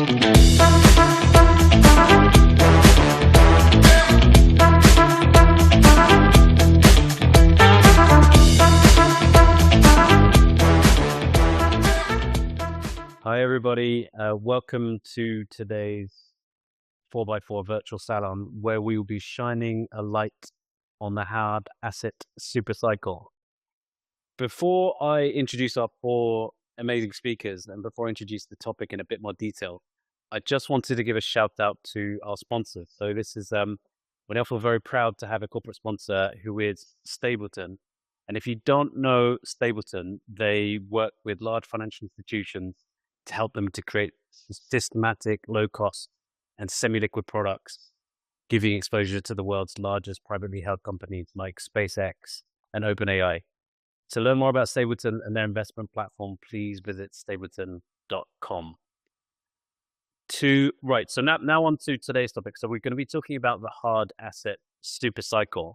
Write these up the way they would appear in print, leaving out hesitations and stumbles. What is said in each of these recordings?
Hi, everybody. Welcome to today's 4x4 virtual salon, where we will be shining a light on the hard asset Supercycle. Before I introduce our four amazing speakers and before I introduce the topic in a bit more detail, I just wanted to give a shout out to our sponsors. So this is, we now feel very proud to have a corporate sponsor who is Stapleton. And if you don't know Stapleton, they work with large financial institutions to help them to create systematic, low-cost, and semi-liquid products, giving exposure to the world's largest privately held companies like SpaceX and OpenAI. To learn more about Stapleton and their investment platform, please visit stapleton.com. So now on to today's topic. So we're going to be talking about the hard asset Supercycle.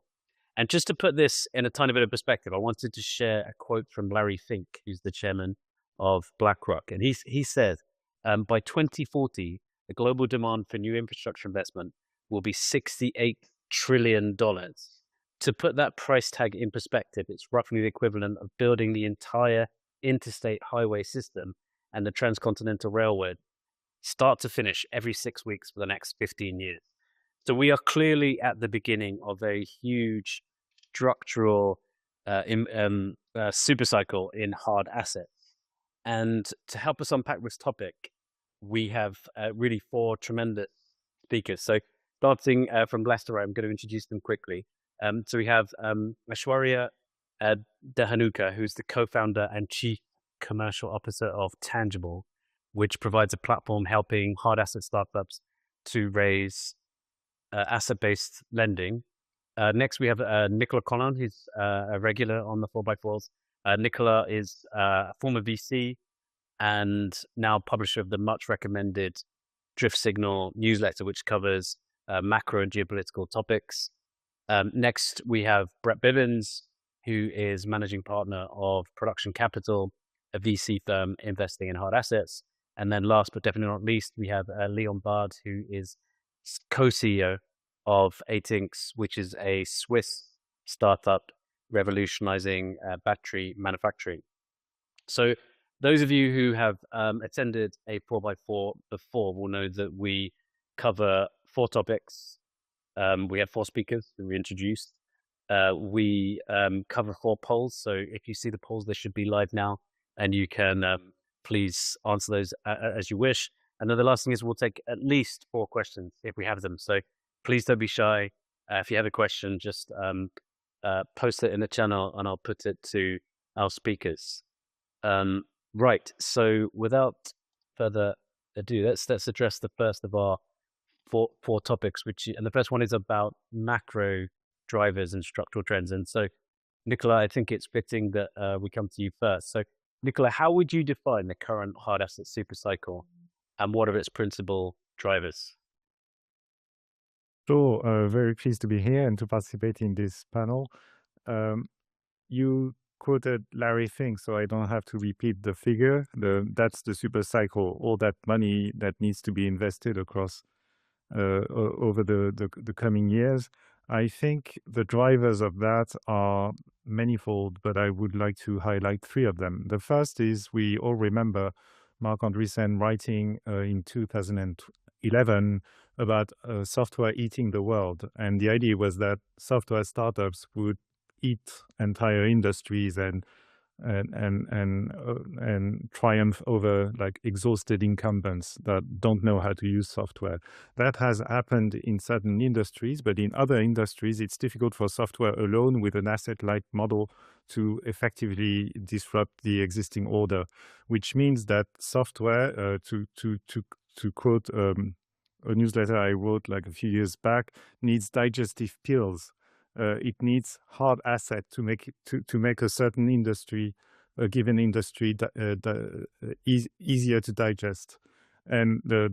And just to put this in a tiny bit of perspective, I wanted to share a quote from Larry Fink, who's the chairman of BlackRock. And he said, by 2040, the global demand for new infrastructure investment will be $68 trillion. To put that price tag in perspective, it's roughly the equivalent of building the entire interstate highway system and the transcontinental railroad, start to finish, every 6 weeks for the next 15 years. So we are clearly at the beginning of a huge structural supercycle in hard assets. And to help us unpack this topic, we have really four tremendous speakers. So starting from Leicester, I'm going to introduce them quickly. So we have Aishwarya Dahanukar, who's the co-founder and chief commercial officer of Tangible, which provides a platform helping hard asset startups to raise asset-based lending. Next, we have Nicolas Colin, who's a regular on the 4x4s. Nicolas is a former VC and now publisher of the much recommended Drift Signal newsletter, which covers macro and geopolitical topics. Next, we have Bivens, who is managing partner of Production Capital, a VC firm investing in hard assets. And then last but definitely not least, we have Leon Baade, who is co-CEO of Atinx, which is a Swiss startup revolutionizing battery manufacturing. So those of you who have attended a 4x4 before will know that we cover four topics. We have four speakers that we introduced. We cover four polls. So if you see the polls, they should be live now, and you can please answer those as you wish. And then the last thing is we'll take at least four questions if we have them. So please don't be shy. If you have a question, just post it in the channel and I'll put it to our speakers. Right. So without further ado, let's address the first of our four topics, and the first one is about macro drivers and structural trends. And so, Nicolas, I think it's fitting that we come to you first. So, Nicolas, how would you define the current hard asset supercycle and what are its principal drivers? Sure, very pleased to be here and to participate in this panel. You quoted Larry Fink, so I don't have to repeat the figure. That's the super cycle, all that money that needs to be invested across over the coming years. I think the drivers of that are manifold, but I would like to highlight three of them. The first is, we all remember Marc Andreessen writing in 2011 about software eating the world. And the idea was that software startups would eat entire industries and triumph over like exhausted incumbents that don't know how to use software. That has happened in certain industries, but in other industries, it's difficult for software alone with an asset-light model to effectively disrupt the existing order, which means that software, to quote a newsletter I wrote like a few years back, needs digestive pills. It needs hard asset to make a certain industry, a given industry, easier to digest. And the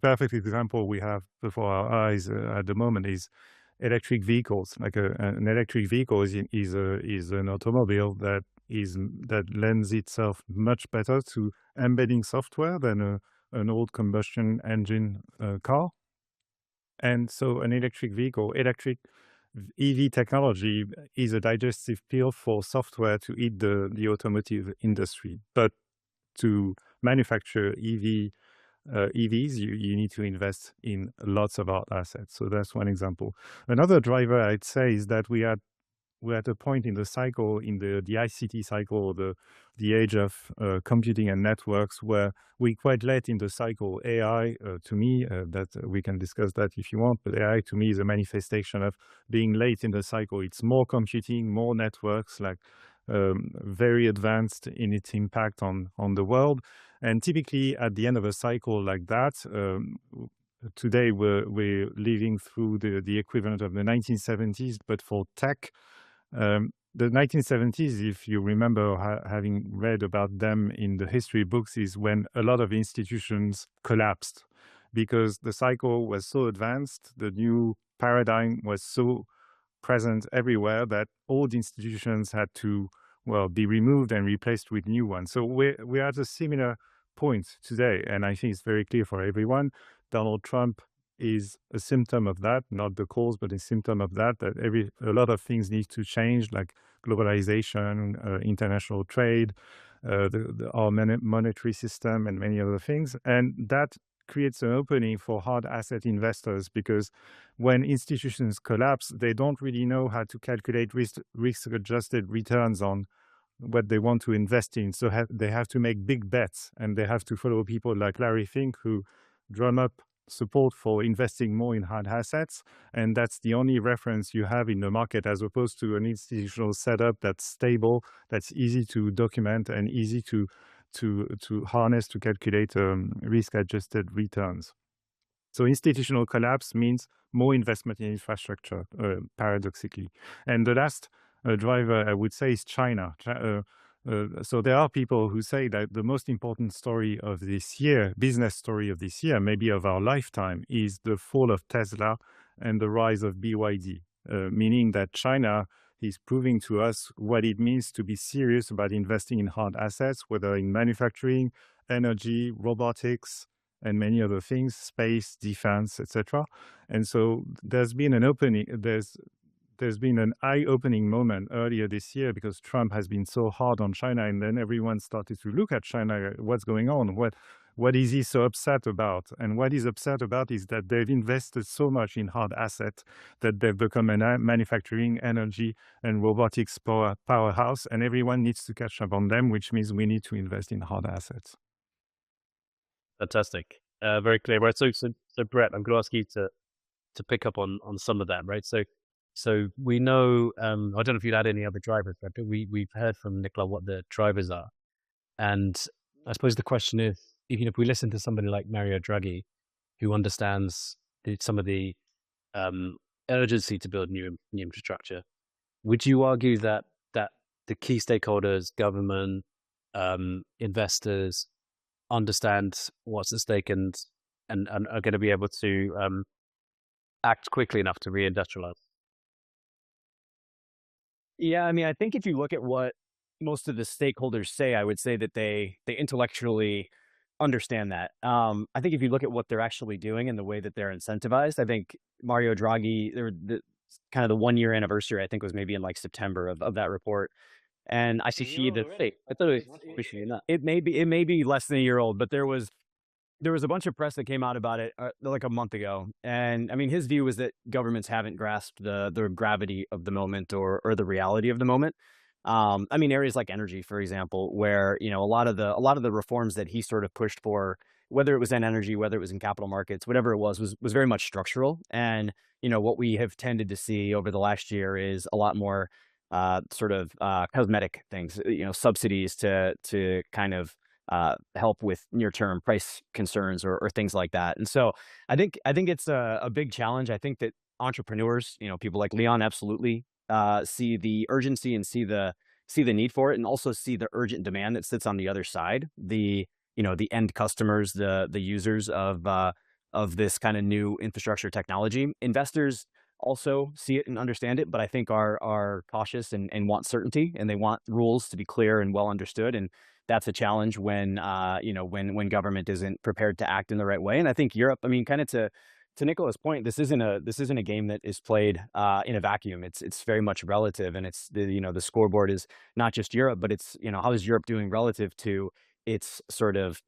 perfect example we have before our eyes at the moment is electric vehicles. Like an electric vehicle is an automobile that that lends itself much better to embedding software than an old combustion engine car. And so an electric vehicle, electric EV technology is a digestive pill for software to eat the automotive industry. But to manufacture EVs, you need to invest in lots of hard assets. So that's one example. Another driver I'd say is that we're at a point in the cycle, in the ICT cycle, the age of computing and networks, where we're quite late in the cycle. AI, to me, that we can discuss that if you want, but AI to me is a manifestation of being late in the cycle. It's more computing, more networks, like very advanced in its impact on the world. And typically at the end of a cycle like that, today we're living through the equivalent of the 1970s, but for tech. The 1970s, if you remember having read about them in the history books, is when a lot of institutions collapsed because the cycle was so advanced, the new paradigm was so present everywhere that old institutions had to, well, be removed and replaced with new ones. So we're at a similar point today, and I think it's very clear for everyone. Donald Trump is a symptom of that, not the cause, but a symptom of that, a lot of things need to change, like globalization, international trade, our monetary system, and many other things. And that creates an opening for hard asset investors, because when institutions collapse, they don't really know how to calculate risk-adjusted returns on what they want to invest in. So they have to make big bets, and they have to follow people like Larry Fink, who drum up support for investing more in hard assets. And that's the only reference you have in the market, as opposed to an institutional setup that's stable, that's easy to document, and easy to harness to calculate risk-adjusted returns. So institutional collapse means more investment in infrastructure, paradoxically. And the last driver, I would say, is China. So there are people who say that the most important story of this year, business story of this year, maybe of our lifetime, is the fall of Tesla and the rise of BYD, meaning that China is proving to us what it means to be serious about investing in hard assets, whether in manufacturing, energy, robotics, and many other things, space, defense, etc. And so there's been an opening, there's been an eye-opening moment earlier this year, because Trump has been so hard on China, and then everyone started to look at China. What's going on? What is he so upset about? And what he's upset about is that they've invested so much in hard assets that they've become a manufacturing, energy, and robotics powerhouse, and everyone needs to catch up on them, which means we need to invest in hard assets. Fantastic. Very clear. Right. So Brett, I'm going to ask you to pick up on some of that, right? So we know, I don't know if you'd add any other drivers, but we've heard from Nicolas what the drivers are. And I suppose the question is, even if we listen to somebody like Mario Draghi, who understands some of the urgency to build new infrastructure, would you argue that the key stakeholders, government, investors, understand what's at stake and are going to be able to act quickly enough to reindustrialize? Yeah, I mean, I think if you look at what most of the stakeholders say, I would say that they intellectually understand that. I think if you look at what they're actually doing and the way that they're incentivized, I think Mario Draghi, kind of the 1-year anniversary, I think, was maybe in like September of that report. And I see the fake. I thought it may be less than a year old, but there was a bunch of press that came out about it like a month ago. And I mean, his view was that governments haven't grasped the gravity of the moment or the reality of the moment. I mean, areas like energy, for example, where, a lot of the reforms that he sort of pushed for, whether it was in energy, whether it was in capital markets, whatever it was very much structural. And, what we have tended to see over the last year is a lot more sort of cosmetic things, subsidies to kind of help with near-term price concerns or things like that. And so I think it's a big challenge. I think that entrepreneurs, people like Leon, absolutely see the urgency and see the need for it, and also see the urgent demand that sits on the other side. The end customers, the users of this kind of new infrastructure technology. Investors also see it and understand it, but I think are cautious and want certainty, and they want rules to be clear and well understood. And that's a challenge when when government isn't prepared to act in the right way. And I think Europe, I mean, kind of to Nicolas' point, this isn't a game that is played in a vacuum. It's very much relative, and it's the scoreboard is not just Europe, but it's how is Europe doing relative to its sort of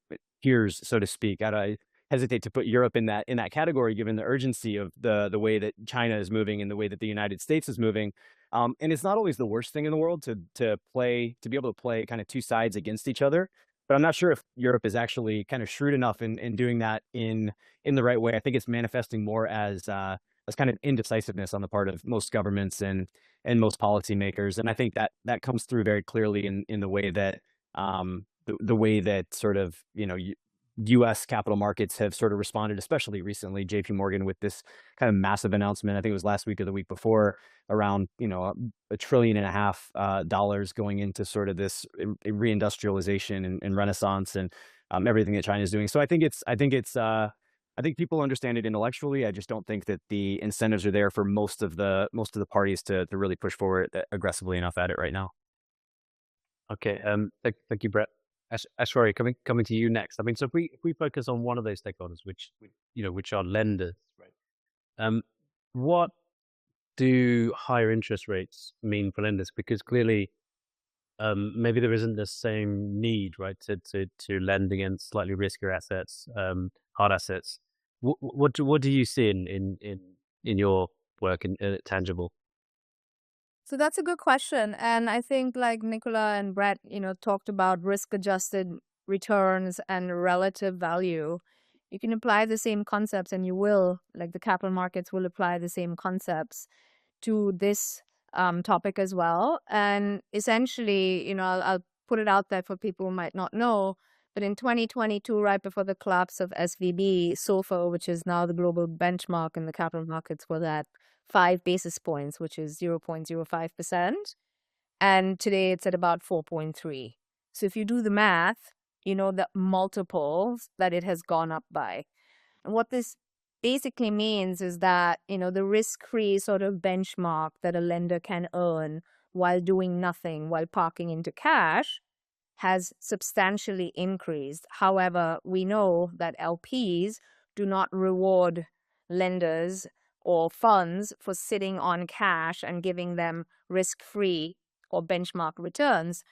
peers, so to speak. I hesitate to put Europe in that category, given the urgency of the way that China is moving and the way that the United States is moving. And it's not always the worst thing in the world to be able to play kind of two sides against each other. But I'm not sure if Europe is actually kind of shrewd enough in doing that in the right way. I think it's manifesting more as kind of indecisiveness on the part of most governments and most policymakers. And I think that comes through very clearly in the way that the way that sort of U.S. capital markets have sort of responded, especially recently. JP Morgan with this kind of massive announcement, I think it was last week or the week before, around $1.5 trillion going into sort of this reindustrialization and renaissance and everything that China is doing. So I think people understand it intellectually. I just don't think that the incentives are there for most of the parties to really push forward aggressively enough at it right now. Okay. Thank you, Brett. Aishwarya, coming to you next. I mean, so if we focus on one of those stakeholders, which are lenders, right? What do higher interest rates mean for lenders? Because clearly, maybe there isn't the same need, right, to lend against slightly riskier assets, hard assets. What do you see in your work in Tangible? So that's a good question. And I think like Nicolas and Brett, talked about risk-adjusted returns and relative value. You can apply the same concepts, and you will, like the capital markets will apply the same concepts to this topic as well. And essentially, I'll put it out there for people who might not know, but in 2022, right before the collapse of SVB, SOFR, which is now the global benchmark in the capital markets, was at 5 basis points, which is 0.05%. And today it's at about 4.3. So if you do the math, the multiples that it has gone up by. And what this basically means is that, the risk-free sort of benchmark that a lender can earn while doing nothing, while parking into cash, has substantially increased. However, we know that LPs do not reward lenders or funds for sitting on cash and giving them risk-free or benchmark returns.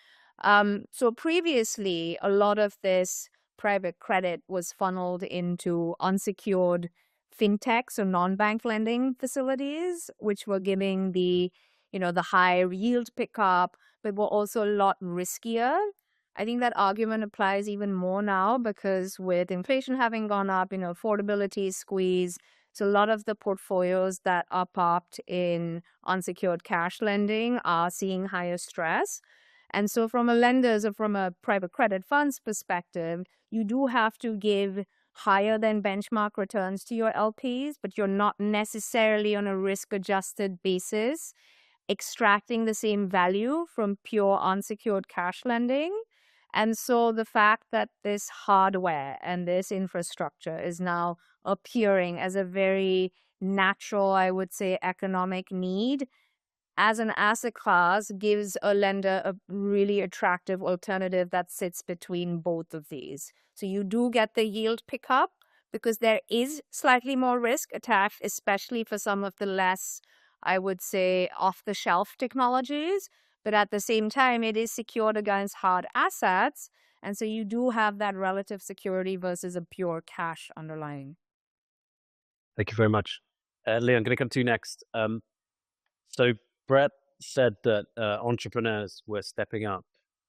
So previously, a lot of this private credit was funneled into unsecured fintechs or non-bank lending facilities, which were giving the high yield pickup, but were also a lot riskier. I think that argument applies even more now because with inflation having gone up, affordability is squeezed. So a lot of the portfolios that are parked in unsecured cash lending are seeing higher stress. And so from a lender's or from a private credit fund's perspective, you do have to give higher than benchmark returns to your LPs, but you're not necessarily on a risk-adjusted basis extracting the same value from pure unsecured cash lending. And so the fact that this hardware and this infrastructure is now appearing as a very natural, I would say, economic need as an asset class gives a lender a really attractive alternative that sits between both of these. So you do get the yield pickup because there is slightly more risk attached, especially for some of the less, I would say, off-the-shelf technologies. But at the same time, it is secured against hard assets. And so you do have that relative security versus a pure cash underlying. Thank you very much. Leon, I'm going to come to you next. So Brett said that entrepreneurs were stepping up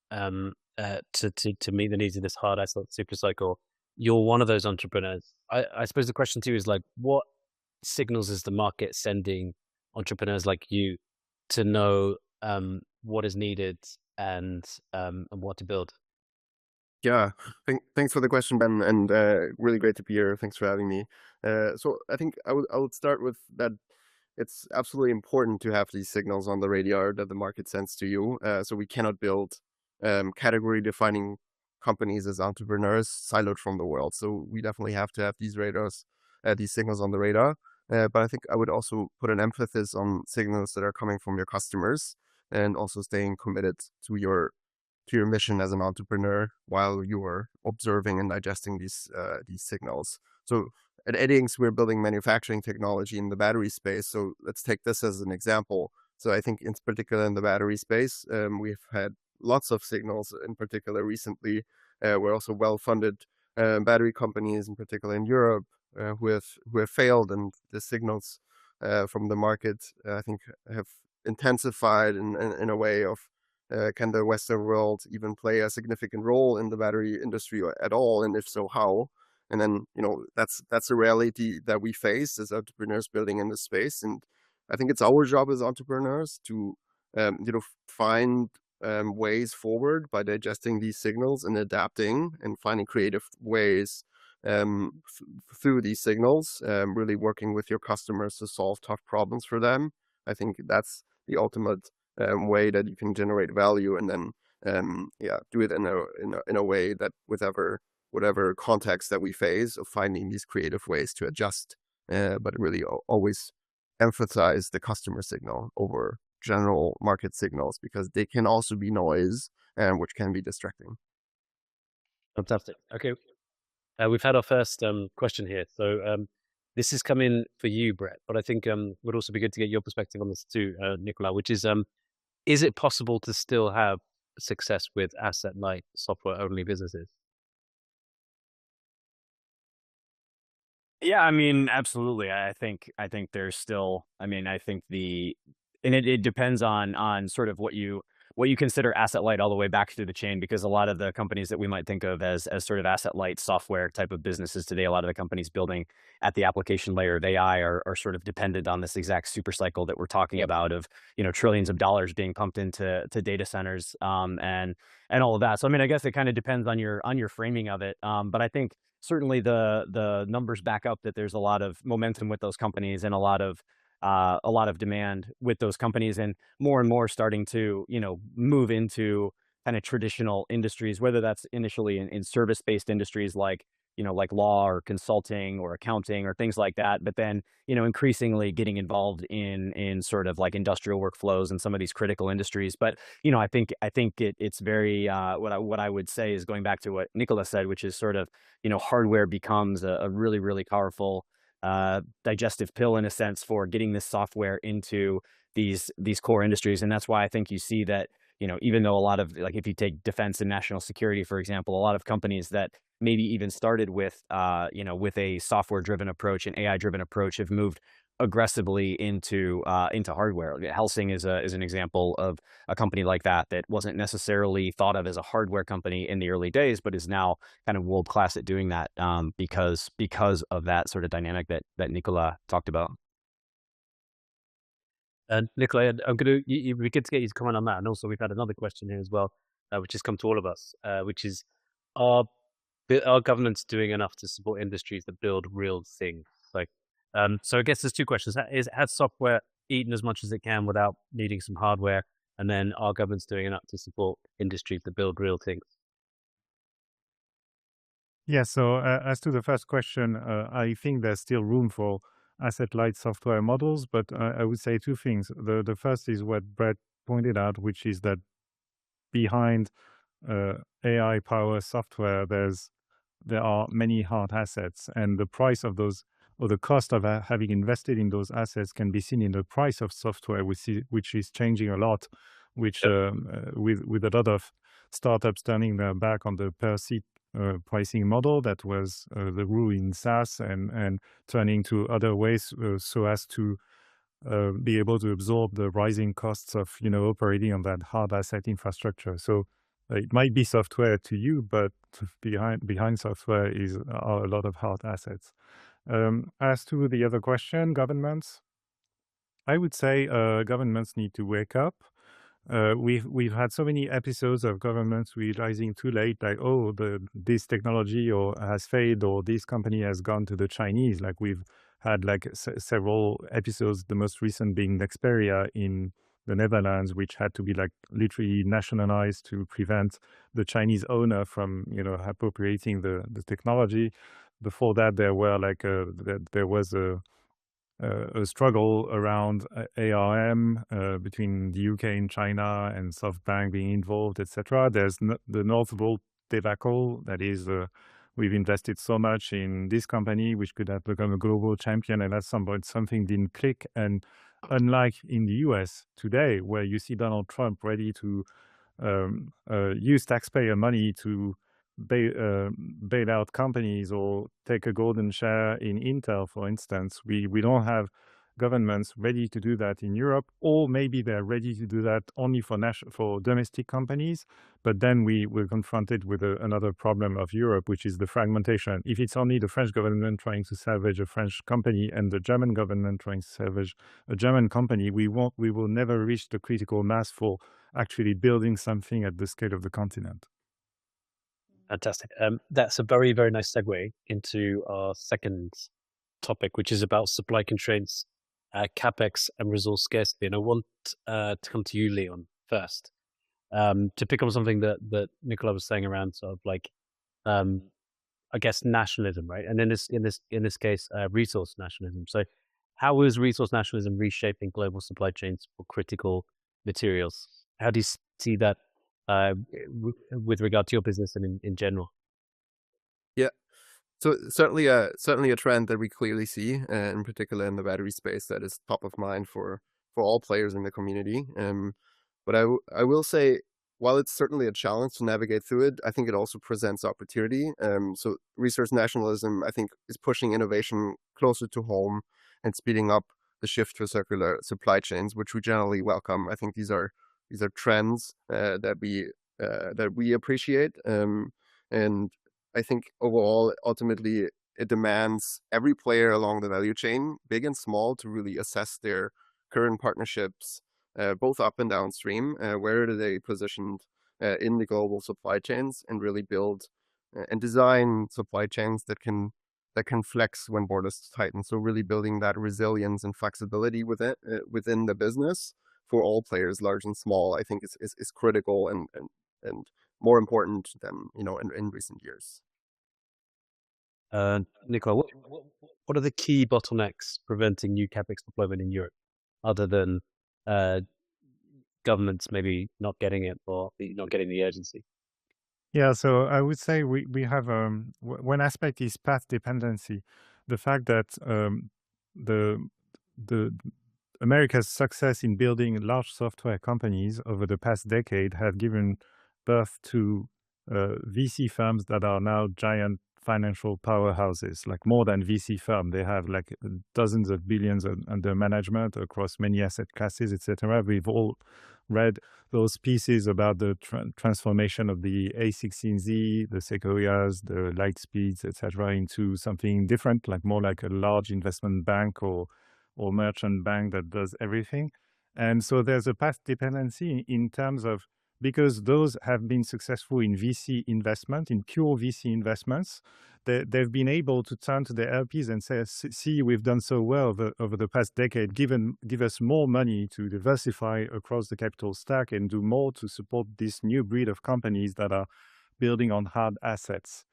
to meet the needs of this hard asset super cycle. You're one of those entrepreneurs. I suppose the question too is like, what signals is the market sending entrepreneurs like you to know what is needed and what to build? Yeah, thanks for the question, Ben, and really great to be here. Thanks for having me. So I think I would start with that. It's absolutely important to have these signals on the radar that the market sends to you. So we cannot build category-defining companies as entrepreneurs siloed from the world. So we definitely have to have these radars, these signals on the radar. But I think I would also put an emphasis on signals that are coming from your customers, and also staying committed to your mission as an entrepreneur while you're observing and digesting these signals. So at Eddings, we're building manufacturing technology in the battery space. So let's take this as an example. So I think in particular in the battery space, we've had lots of signals in particular recently. We're also well-funded battery companies, in particular in Europe, who have failed, and the signals from the market, I think, have intensified in a way of, can the Western world even play a significant role in the battery industry at all? And if so, how? And then, that's a reality that we face as entrepreneurs building in this space. And I think it's our job as entrepreneurs to, find ways forward by digesting these signals and adapting and finding creative ways through these signals, really working with your customers to solve tough problems for them. I think that's the ultimate way that you can generate value, and then do it in a way that whatever context that we face, of finding these creative ways to adjust, but really always emphasize the customer signal over general market signals, because they can also be noise, which can be distracting. Fantastic. Okay. We've had our first question here. So this is coming for you, Brett, but I think would also be good to get your perspective on this too, Nicolas, which is it possible to still have success with asset-light, software-only businesses? Yeah, I mean, absolutely. I think there's still, I mean, I think and it depends on sort of what you consider asset light all the way back through the chain, because a lot of the companies that we might think of as sort of asset light software type of businesses today, a lot of the companies building at the application layer of AI are sort of dependent on this exact super cycle that we're talking about, of trillions of dollars being pumped into data centers, and all of that. So I mean, I guess it kind of depends on your framing of it, but I think certainly the numbers back up that there's a lot of momentum with those companies, and a lot of demand with those companies, and more starting to move into kind of traditional industries, whether that's initially in service-based industries like like law or consulting or accounting or things like that, but then increasingly getting involved in sort of like industrial workflows and some of these critical industries. But I think it's very what I would say is, going back to what Nicolas said, which is sort of hardware becomes a really, really powerful digestive pill, in a sense, for getting this software into these core industries. And that's why I think you see that even though a lot of, like, if you take defense and national security, for example, a lot of companies that maybe even started with with a software driven approach, an AI driven approach, have moved aggressively into hardware. Helsing is an example of a company like that wasn't necessarily thought of as a hardware company in the early days, but is now kind of world class at doing that, because of that sort of dynamic that Nicolas talked about. And Nicolas, it'd be good to get you to comment on that. And also, we've had another question here as well, which has come to all of us, which is, are governments doing enough to support industries that build real things? Like, so I guess there's two questions. Has software eaten as much as it can without needing some hardware? And then, are governments doing enough to support industries that build real things? Yeah, so as to the first question, I think there's still room for asset-light software models, but I would say two things. The first is what Brett pointed out, which is that behind AI power software, there are many hard assets, and the price of those, or the cost of having invested in those assets, can be seen in the price of software, which is changing a lot, which with a lot of startups turning their back on the per seat pricing model that was the rule in SaaS, and turning to other ways so as to be able to absorb the rising costs of operating on that hard asset infrastructure. So it might be software to you, but behind software are a lot of hard assets. As to the other question, governments, I would say governments need to wake up. We've had so many episodes of governments realizing too late, like, oh, this technology has failed, or this company has gone to the Chinese. Like, we've had like several episodes, the most recent being Nexperia in the Netherlands, which had to be like literally nationalized to prevent the Chinese owner from appropriating the technology. Before that, there was a struggle around ARM between the UK and China and SoftBank being involved, etc. There's the Northvolt debacle, that is, we've invested so much in this company, which could have become a global champion, and at some point something didn't click. And unlike in the US today, where you see Donald Trump ready to use taxpayer money to bail out companies or take a golden share in Intel, for instance, we don't have governments ready to do that in Europe, or maybe they're ready to do that only for domestic companies. But then we're confronted with another problem of Europe, which is the fragmentation. If it's only the French government trying to salvage a French company and the German government trying to salvage a German company, we will never reach the critical mass for actually building something at the scale of the continent. Fantastic. That's a very, very nice segue into our second topic, which is about supply constraints, CapEx, and resource scarcity. And I want to come to you, Leon, first, to pick up on something that Nicolas was saying around sort of like, I guess, nationalism, right? And in this case, resource nationalism. So, how is resource nationalism reshaping global supply chains for critical materials? How do you see that with regard to your business and in general? Yeah, so certainly a trend that we clearly see, in particular in the battery space, that is top of mind for all players in the community. But I will say, while it's certainly a challenge to navigate through it, I think it also presents opportunity. So resource nationalism, I think, is pushing innovation closer to home and speeding up the shift to circular supply chains, which we generally welcome. I think these are trends that we appreciate, and I think overall, ultimately, it demands every player along the value chain, big and small, to really assess their current partnerships, both up and downstream, where are they positioned in the global supply chains, and really build and design supply chains that can flex when borders tighten. So really building that resilience and flexibility within the business for all players, large and small, I think is critical and more important than in recent years. Nicolas, what are the key bottlenecks preventing new CapEx deployment in Europe, other than governments maybe not getting it or not getting the urgency? Yeah, so I would say we have one aspect is path dependency, the fact that the America's success in building large software companies over the past decade have given birth to VC firms that are now giant financial powerhouses, like more than VC firm. They have like dozens of billions under management across many asset classes, etc. We've all read those pieces about the transformation of the A16Z, the Sequoias, the Lightspeeds, etc., into something different, like more like a large investment bank or merchant bank that does everything. And so there's a path dependency in terms of, because those have been successful in VC investment, in pure VC investments, they've been able to turn to their LPs and say, see, we've done so well over the past decade, give us more money to diversify across the capital stack and do more to support this new breed of companies that are building on hard assets.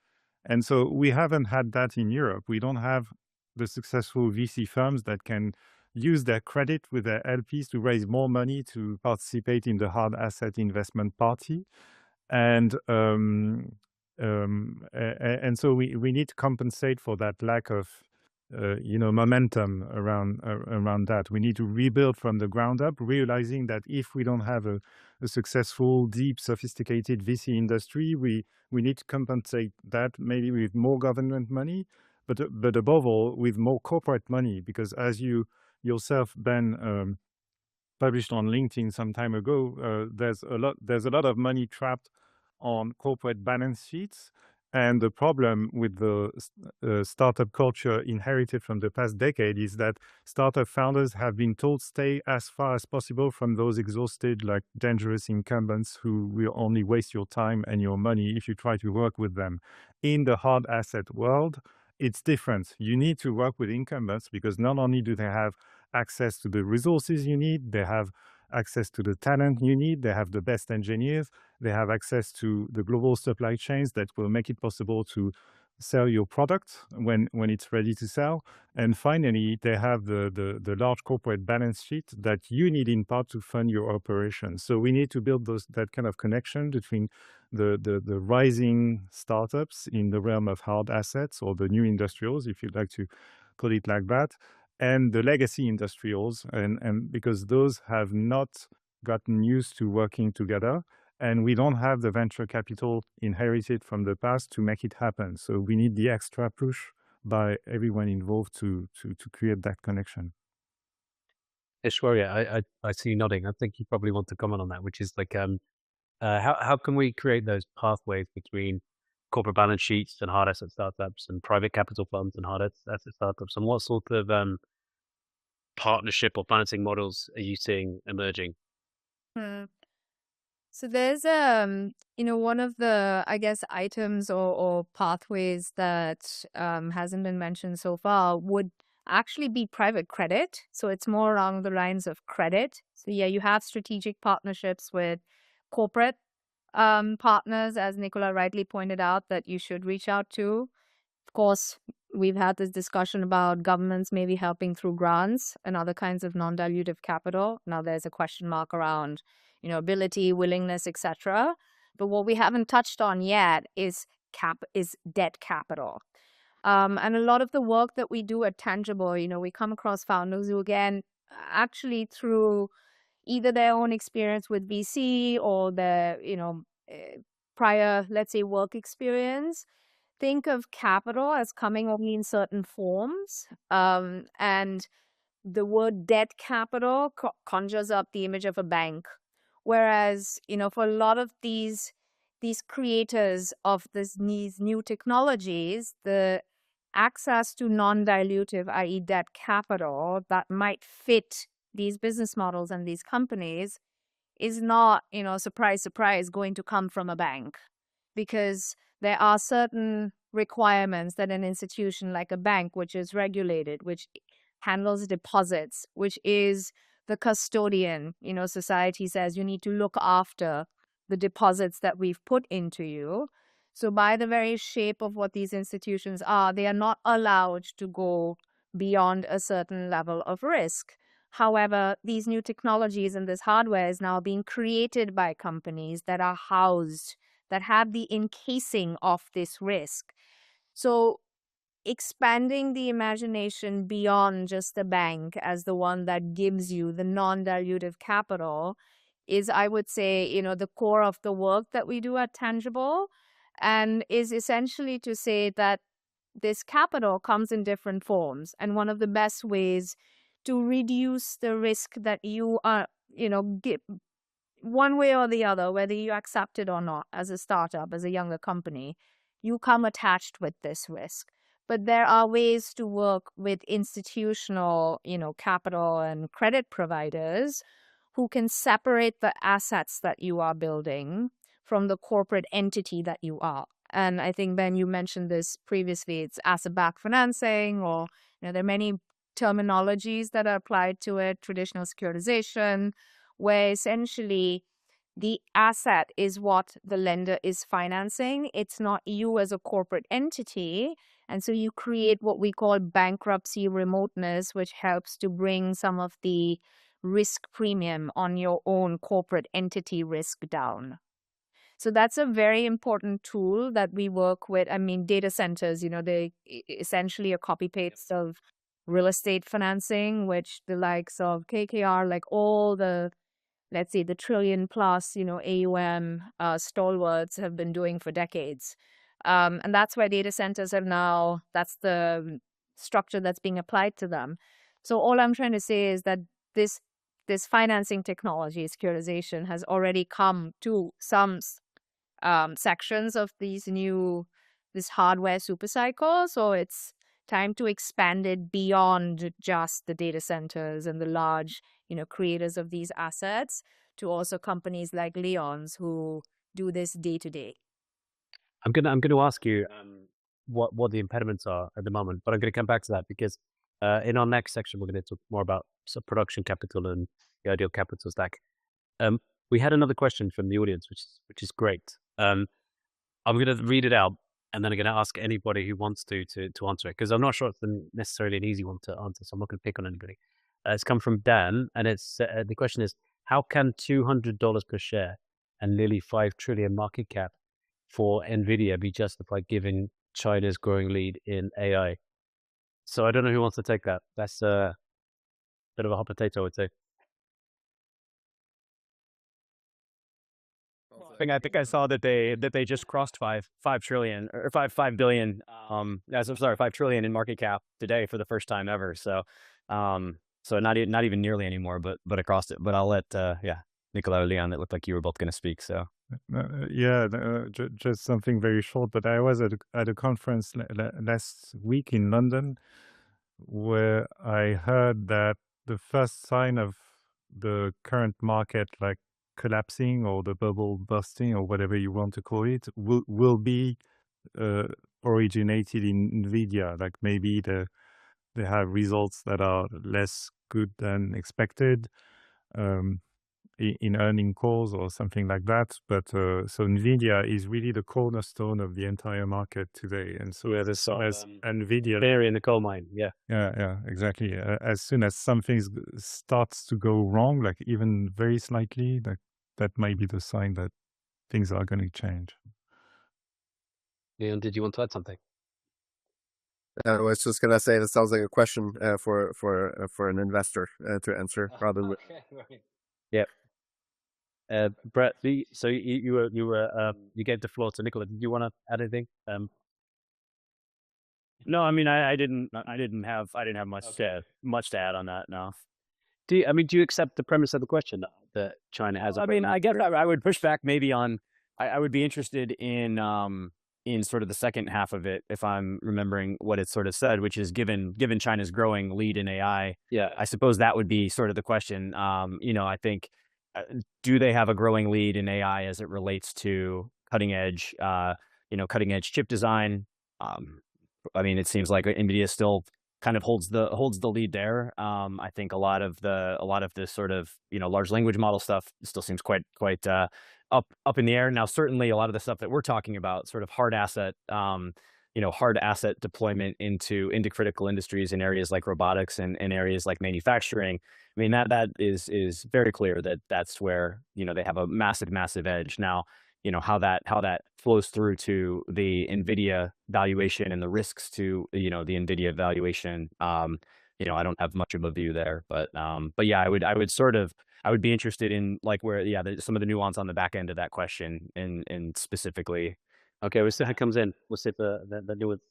And so we haven't had that in Europe. We don't have the successful VC firms that can use their credit with their LPs to raise more money to participate in the hard asset investment party. And so we need to compensate for that lack of momentum around that. We need to rebuild from the ground up, realizing that if we don't have a successful, deep, sophisticated VC industry, we need to compensate that maybe with more government money, but above all with more corporate money, because as you yourself, Ben, published on LinkedIn some time ago, there's a lot of money trapped on corporate balance sheets. And the problem with the startup culture inherited from the past decade is that startup founders have been told stay as far as possible from those exhausted, like dangerous incumbents who will only waste your time and your money if you try to work with them. In the hard asset world, it's different. You need to work with incumbents because not only do they have access to the resources you need, they have access to the talent you need, they have the best engineers, they have access to the global supply chains that will make it possible to sell your product when it's ready to sell. And finally, they have the large corporate balance sheet that you need in part to fund your operations. So we need to build that kind of connection between the rising startups in the realm of hard assets, or the new industrials, if you'd like to call it like that, and the legacy industrials, and because those have not gotten used to working together, and we don't have the venture capital inherited from the past to make it happen. So we need the extra push by everyone involved to create that connection. Aishwarya, I see you nodding. I think you probably want to comment on that, which is like, how can we create those pathways between corporate balance sheets and hard asset startups and private capital funds and hard asset startups, and what sort of partnership or financing models are you seeing emerging? So there's one of the, I guess, items or pathways that hasn't been mentioned so far would actually be private credit. So it's more along the lines of credit. So yeah, you have strategic partnerships with corporate partners, as Nicolas rightly pointed out, that you should reach out to. Of course, we've had this discussion about governments maybe helping through grants and other kinds of non-dilutive capital. Now there's a question mark around, ability, willingness, etc. But what we haven't touched on yet is debt capital. And a lot of the work that we do at Tangible, we come across founders who, again, actually through either their own experience with VC or their, prior, let's say, work experience, think of capital as coming only in certain forms. And the word debt capital conjures up the image of a bank. Whereas, for a lot of these creators of these new technologies, the access to non-dilutive, i.e. debt capital, that might fit these business models and these companies is not, surprise, surprise, going to come from a bank. Because there are certain requirements that an institution like a bank, which is regulated, which handles deposits, which is the custodian, society says you need to look after the deposits that we've put into you. So by the very shape of what these institutions are, they are not allowed to go beyond a certain level of risk. However, these new technologies and this hardware is now being created by companies that are housed, that have the encasing of this risk. So expanding the imagination beyond just the bank as the one that gives you the non-dilutive capital is, I would say, the core of the work that we do at Tangible, and is essentially to say that this capital comes in different forms. And one of the best ways to reduce the risk that you are, give one way or the other, whether you accept it or not, as a startup, as a younger company, you come attached with this risk. But there are ways to work with institutional, capital and credit providers who can separate the assets that you are building from the corporate entity that you are. And I think, Ben, you mentioned this previously. It's asset-backed financing, or there are many terminologies that are applied to it, traditional securitization, where essentially the asset is what the lender is financing. It's not you as a corporate entity. And so you create what we call bankruptcy remoteness, which helps to bring some of the risk premium on your own corporate entity risk down. So that's a very important tool that we work with. I mean, data centers, they essentially a copy-paste of real estate financing, which the likes of KKR, like all the, let's say, the trillion plus, AUM stalwarts have been doing for decades. And that's why data centers have now, that's the structure that's being applied to them. So all I'm trying to say is that this financing technology, securitization, has already come to some sections of this hardware supercycle. So it's time to expand it beyond just the data centers and the large, creators of these assets, to also companies like Leon's who do this day to day. I'm gonna ask you what the impediments are at the moment, but I'm gonna come back to that because in our next section we're gonna talk more about production capital and the ideal capital stack. We had another question from the audience, which is great. I'm gonna read it out. and then I'm going to ask anybody who wants to answer it, because I'm not sure it's necessarily an easy one to answer, so I'm not going to pick on anybody. It's come from Dan, and it's the question is, how can $200 per share and nearly 5 trillion market cap for NVIDIA be justified given China's growing lead in AI? So I don't know who wants to take that. That's a bit of a hot potato, I would say. I think I saw that they just crossed 5 trillion or 5 billion. I'm sorry, 5 trillion in market cap today for the first time ever. So, so not even nearly anymore, but across it. But I'll let Nicolas or Leon. It looked like you were both going to speak. So just something very short. But I was at a conference last week in London, where I heard that the first sign of the current market, like collapsing or the bubble busting or whatever you want to call it, will be originated in NVIDIA. Like maybe they have results that are less good than expected in earning calls or something like that. But so NVIDIA is really the cornerstone of the entire market today. And so as NVIDIA, Canary in the coal mine, yeah, exactly. As soon as something starts to go wrong, like even very slightly, that might be the sign that things are going to change. Leon, did you want to add something? I was just gonna say that sounds like a question for an investor to answer rather than. Yeah. Brett, so you gave the floor to Nicolas. Did you want to add anything? No, I mean I didn't have much to add on that. No. Do you accept the premise of the question that China has? I mean, I guess I would push back maybe on. I would be interested in sort of the second half of it, if I'm remembering what it sort of said, which is given China's growing lead in AI. Yeah, I suppose that would be sort of the question. I think, do they have a growing lead in AI as it relates to cutting edge chip design? I mean, it seems like NVIDIA still kind of holds the lead there. I think a lot of the sort of large language model stuff still seems quite up in the air. Now, certainly a lot of the stuff that we're talking about, sort of hard asset deployment into critical industries in areas like robotics and areas like manufacturing. I mean, that is very clear that that's where they have a massive edge. Now, how that flows through to the NVIDIA valuation and the risks to the NVIDIA valuation. I don't have much of a view there, but yeah, I would be interested in like where some of the nuance on the back end of that question and specifically. Okay, we'll see how it comes in. We'll see if the nuance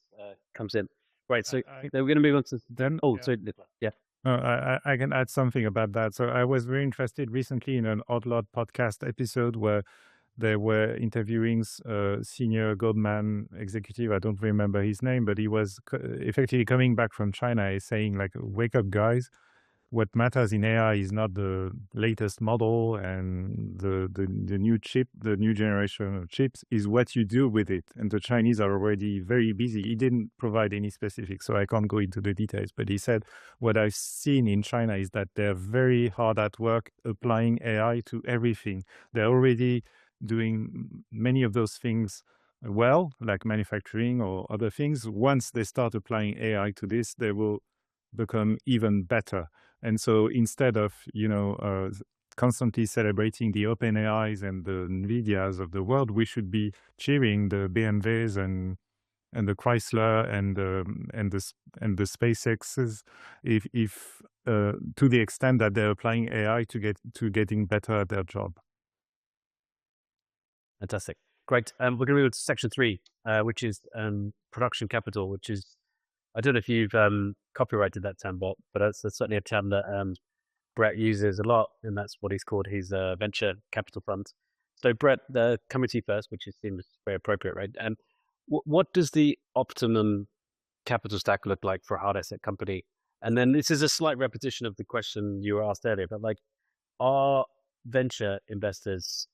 comes in. Right, so we're going to move on to then. Oh, sorry, yeah. I can add something about that. So I was very interested recently in an Odd Lot podcast episode where they were interviewing a senior Goldman executive. I don't remember his name, but he was effectively coming back from China, saying like, "Wake up, guys! What matters in AI is not the latest model and the new chip, the new generation of chips, is what you do with it." And the Chinese are already very busy. He didn't provide any specifics, so I can't go into the details. But he said, what I've seen in China is that they're very hard at work applying AI to everything. They're already doing many of those things well, like manufacturing or other things. Once they start applying AI to this, they will become even better. And so instead of constantly celebrating the OpenAIs and the NVIDIAs of the world, we should be cheering the BMWs and the Chrysler and the SpaceXs, if to the extent that they're applying AI to getting better at their job. Fantastic. Great. We're going to move to section 3, which is production capital, which is, I don't know if you've copyrighted that term, but that's certainly a term that Brett uses a lot, and that's what he's called his venture capital fund. So Brett, coming to you first, which seems very appropriate, right? And what does the optimum capital stack look like for a hard asset company? And then this is a slight repetition of the question you were asked earlier, but like, are venture investors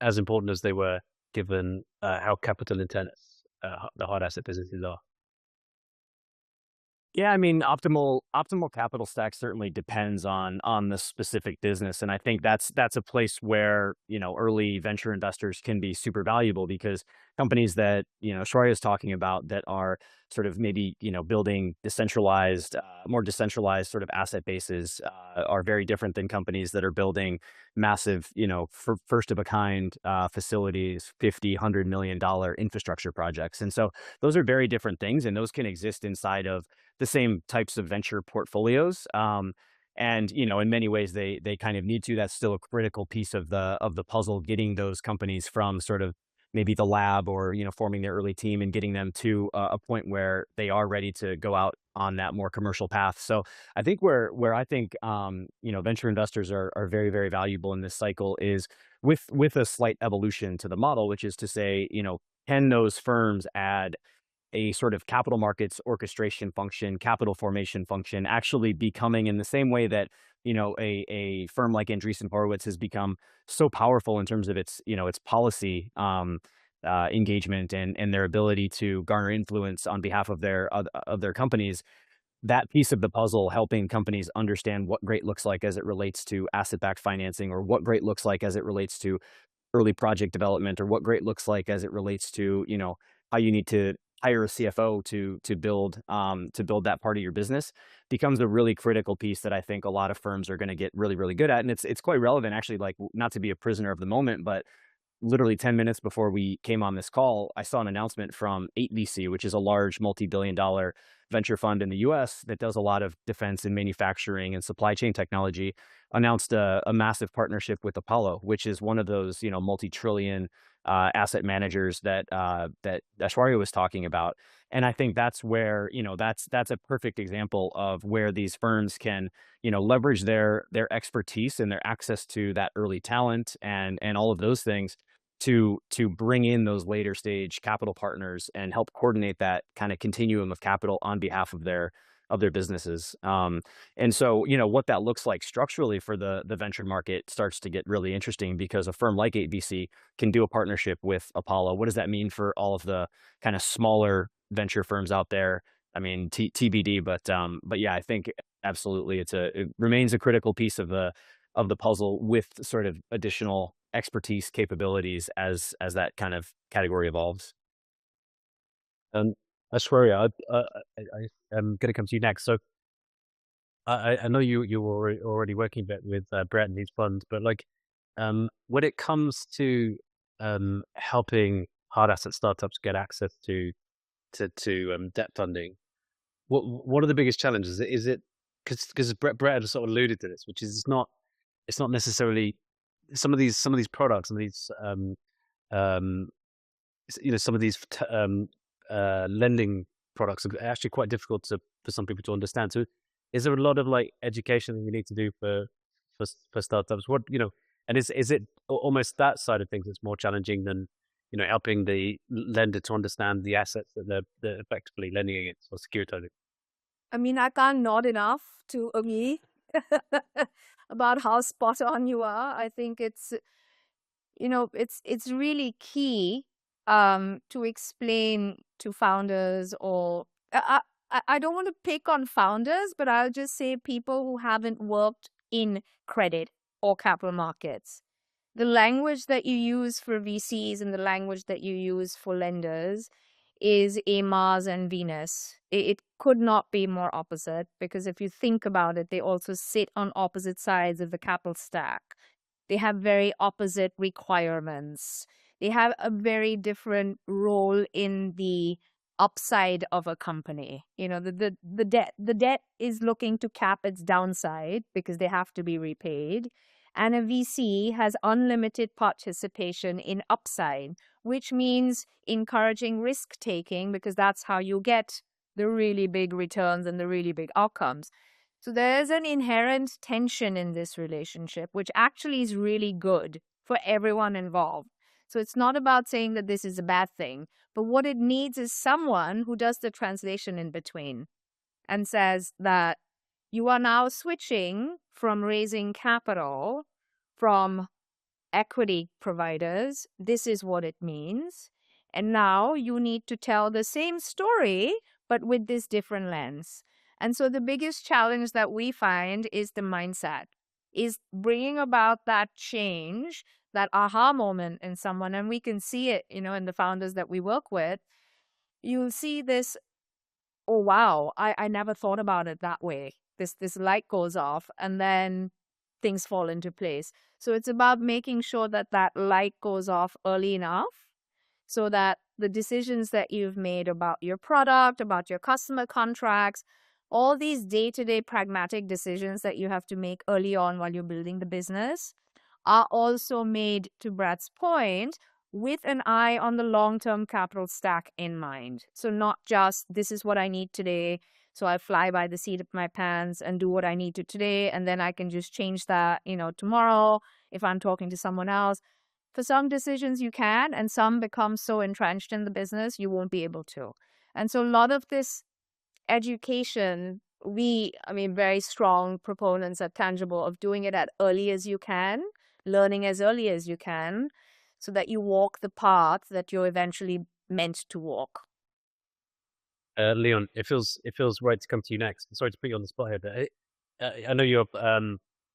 as important as they were, given how capital intense the hard asset businesses are? Yeah, I mean, optimal capital stack certainly depends on the specific business, and I think that's a place where early venture investors can be super valuable, because companies that Aishwarya is talking about that are sort of maybe building decentralized, more decentralized sort of asset bases are very different than companies that are building massive, first of a kind facilities, $50-100 million infrastructure projects, and so those are very different things, and those can exist inside of the same types of venture portfolios. And in many ways, they kind of need to. That's still a critical piece of the puzzle, getting those companies from sort of maybe the lab or forming their early team and getting them to a point where they are ready to go out on that more commercial path. So I think where I think venture investors are very, very valuable in this cycle is with a slight evolution to the model, which is to say, can those firms add a sort of capital markets orchestration function, capital formation function, actually becoming, in the same way that a firm like Andreessen Horowitz has become so powerful in terms of its its policy engagement and their ability to garner influence on behalf of their companies. That piece of the puzzle, helping companies understand what great looks like as it relates to asset-backed financing, or what great looks like as it relates to early project development, or what great looks like as it relates to how you need to hire a CFO to build that part of your business, becomes a really critical piece that I think a lot of firms are going to get really, really good at. And it's quite relevant, actually, like, not to be a prisoner of the moment, but literally 10 minutes before we came on this call, I saw an announcement from 8VC, which is a large multi-billion-dollar venture fund in the US that does a lot of defense and manufacturing and supply chain technology, announced a massive partnership with Apollo, which is one of those multi-trillion asset managers that Aishwarya was talking about. And I think that's where that's a perfect example of where these firms can leverage their expertise and their access to that early talent and all of those things to bring in those later stage capital partners and help coordinate that kind of continuum of capital on behalf of their businesses. And so, what that looks like structurally for the venture market starts to get really interesting, because a firm like 8VC can do a partnership with Apollo. What does that mean for all of the kind of smaller venture firms out there? I mean, TBD, but yeah, I think absolutely it remains a critical piece of the puzzle, with sort of additional expertise capabilities as that kind of category evolves. Aishwarya, I'm going to come to you next. So I know you were already working a bit with Brett and these funds, but like when it comes to helping hard asset startups get access to debt funding, what are the biggest challenges? Is it because Brett has sort of alluded to this, which is it's not necessarily some of these products, some of these some of these lending products are actually quite difficult for some people to understand. So is there a lot of like education that we need to do for startups? What and is it almost that side of things that's more challenging than helping the lender to understand the assets that they're effectively lending against or securitizing? I mean, I can't nod enough to agree about how spot on you are. I think it's really key to explain to founders, or I don't want to pick on founders, but I'll just say people who haven't worked in credit or capital markets. The language that you use for VCs and the language that you use for lenders is a Mars and Venus. It could not be more opposite, because if you think about it, they also sit on opposite sides of the capital stack. They have very opposite requirements. They have a very different role in the upside of a company. The debt is looking to cap its downside because they have to be repaid. And a VC has unlimited participation in upside, which means encouraging risk taking, because that's how you get the really big returns and the really big outcomes. So there's an inherent tension in this relationship, which actually is really good for everyone involved. So it's not about saying that this is a bad thing, but what it needs is someone who does the translation in between and says that you are now switching from raising capital from equity providers. This is what it means. And now you need to tell the same story, but with this different lens. And so the biggest challenge that we find is the mindset, is bringing about that change, that aha moment in someone. And we can see it, in the founders that we work with. You'll see this, oh, wow, I never thought about it that way. This light goes off and then things fall into place. So it's about making sure that that light goes off early enough so that the decisions that you've made about your product, about your customer contracts, all these day-to-day pragmatic decisions that you have to make early on while you're building the business are also made, to Brad's point, with an eye on the long-term capital stack in mind. So not just, this is what I need today, so I fly by the seat of my pants and do what I need to today, and then I can just change that, tomorrow if I'm talking to someone else. For some decisions you can, and some become so entrenched in the business you won't be able to. And so a lot of this education, very strong proponents at Tangible of doing it as early as you can, learning as early as you can, so that you walk the path that you're eventually meant to walk. Leon, it feels right to come to you next. Sorry to put you on the spot here, but I know you're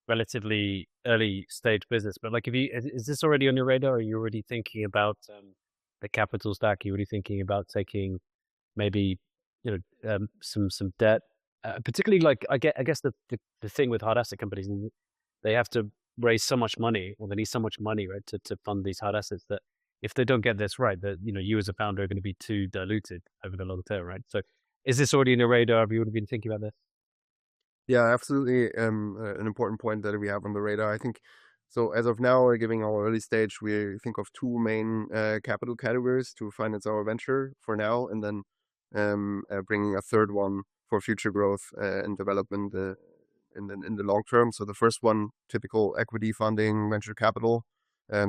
relatively early stage business, but like, is this already on your radar? Are you already thinking about the capital stack? Are you already thinking about taking maybe some debt? Particularly, like, I guess the thing with hard asset companies, they have to raise so much money, or they need so much money, right, to fund these hard assets, that if they don't get this right, that you as a founder are going to be too diluted over the long term, right? So is this already in your radar? Have you already been thinking about this? Yeah, absolutely. An important point that we have on the radar. I think so. As of now, giving our early stage, we think of two main capital categories to finance our venture for now, and then bringing a third one for future growth and development in the long term. So the first one, typical equity funding, venture capital.